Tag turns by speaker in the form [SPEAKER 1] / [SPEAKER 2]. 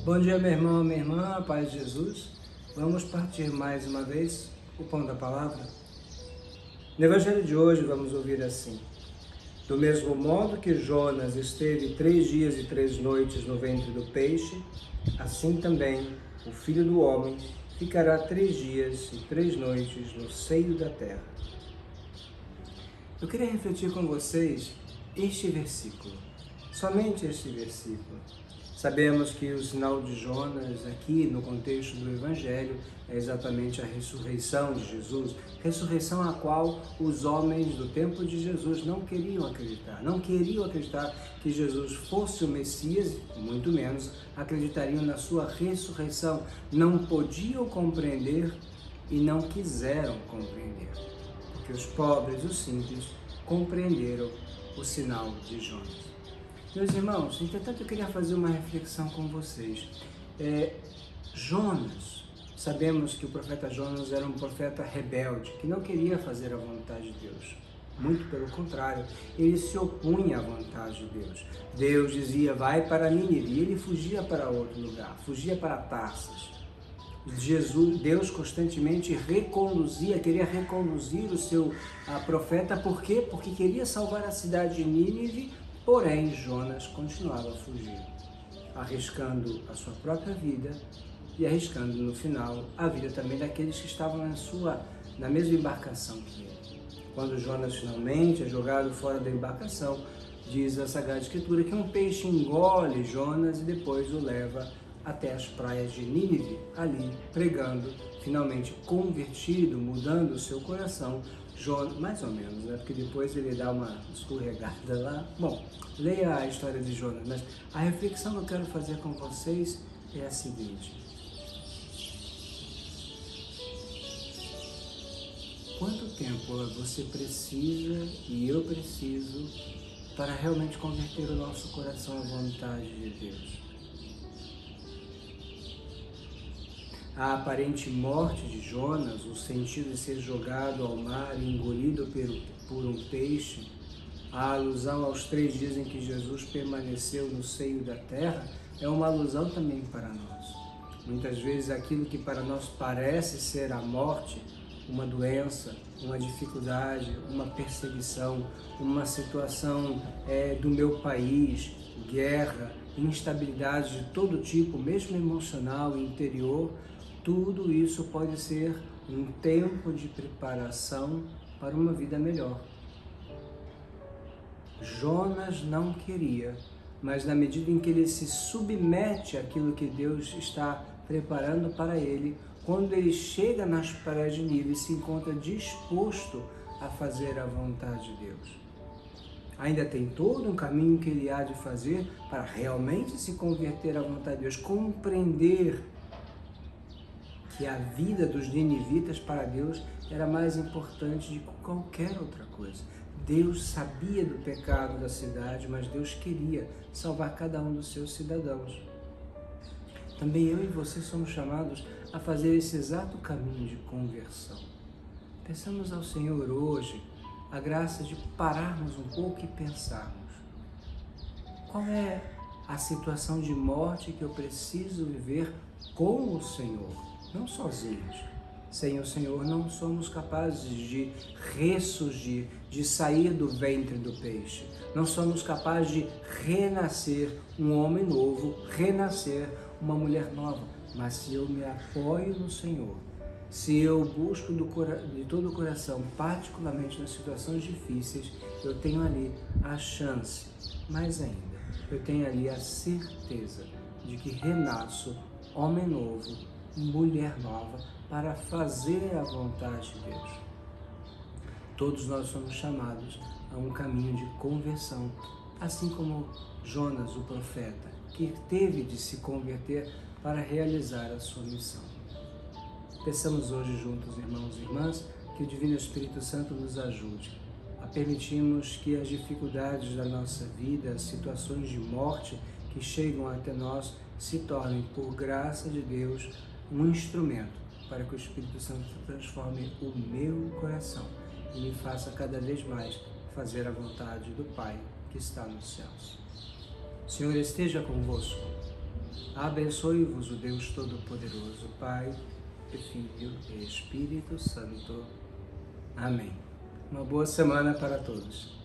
[SPEAKER 1] Bom dia, meu irmão, minha irmã, paz de Jesus. Vamos partir mais uma vez o pão da palavra. No evangelho de hoje vamos ouvir assim: do mesmo modo que Jonas esteve 3 dias e 3 noites no ventre do peixe, assim também o Filho do Homem ficará 3 dias e 3 noites no seio da terra. Eu queria refletir com vocês este versículo, somente este versículo. Sabemos que o sinal de Jonas, aqui no contexto do Evangelho, é exatamente a ressurreição de Jesus, ressurreição a qual os homens do tempo de Jesus não queriam acreditar que Jesus fosse o Messias, muito menos acreditariam na sua ressurreição, não podiam compreender e não quiseram compreender, porque os pobres, os simples, compreenderam o sinal de Jonas. Meus irmãos, entretanto eu queria fazer uma reflexão com vocês. Jonas, sabemos que o profeta Jonas era um profeta rebelde, que não queria fazer a vontade de Deus. Muito pelo contrário, ele se opunha à vontade de Deus. Deus dizia, vai para Nínive, e ele fugia para outro lugar, fugia para Tarsas. Deus constantemente queria reconduzir o seu profeta, por quê? Porque queria salvar a cidade de Nínive. Porém, Jonas continuava a fugir, arriscando a sua própria vida e arriscando, no final, a vida também daqueles que estavam na mesma embarcação que ele. Quando Jonas finalmente é jogado fora da embarcação, diz a Sagrada Escritura que um peixe engole Jonas e depois o leva até as praias de Nínive, ali pregando, finalmente convertido, mudando o seu coração. Jonas, mais ou menos, né? Porque depois ele dá uma escorregada lá. Bom, leia a história de Jonas, mas a reflexão que eu quero fazer com vocês é a seguinte: quanto tempo você precisa e eu preciso para realmente converter o nosso coração à vontade de Deus? A aparente morte de Jonas, o sentido de ser jogado ao mar e engolido por um peixe, a alusão aos 3 dias em que Jesus permaneceu no seio da terra, é uma alusão também para nós. Muitas vezes aquilo que para nós parece ser a morte, uma doença, uma dificuldade, uma perseguição, uma situação do meu país, guerra, instabilidade de todo tipo, mesmo emocional e interior, tudo isso pode ser um tempo de preparação para uma vida melhor. Jonas não queria, mas na medida em que ele se submete àquilo que Deus está preparando para ele, quando ele chega nas praias de Nínive, se encontra disposto a fazer a vontade de Deus. Ainda tem todo um caminho que ele há de fazer para realmente se converter à vontade de Deus, compreender que a vida dos ninivitas para Deus era mais importante de qualquer outra coisa. Deus sabia do pecado da cidade, mas Deus queria salvar cada um dos seus cidadãos. Também eu e você somos chamados a fazer esse exato caminho de conversão. Peçamos ao Senhor hoje a graça de pararmos um pouco e pensarmos: qual é a situação de morte que eu preciso viver com o Senhor? Não sozinhos. Sem o Senhor não somos capazes de ressurgir, de sair do ventre do peixe. Não somos capazes de renascer um homem novo, renascer uma mulher nova. Mas se eu me apoio no Senhor, se eu busco de todo o coração, particularmente nas situações difíceis, eu tenho ali a chance, mais ainda, eu tenho ali a certeza de que renasço homem novo, mulher nova, para fazer a vontade de Deus. Todos nós somos chamados a um caminho de conversão, assim como Jonas, o profeta, que teve de se converter para realizar a sua missão. Peçamos hoje juntos, irmãos e irmãs, que o Divino Espírito Santo nos ajude a permitirmos que as dificuldades da nossa vida, as situações de morte que chegam até nós, se tornem, por graça de Deus, um instrumento para que o Espírito Santo transforme o meu coração e me faça cada vez mais fazer a vontade do Pai que está nos céus. O Senhor esteja convosco. Abençoe-vos o Deus Todo-Poderoso, Pai, Filho e Espírito Santo. Amém. Uma boa semana para todos.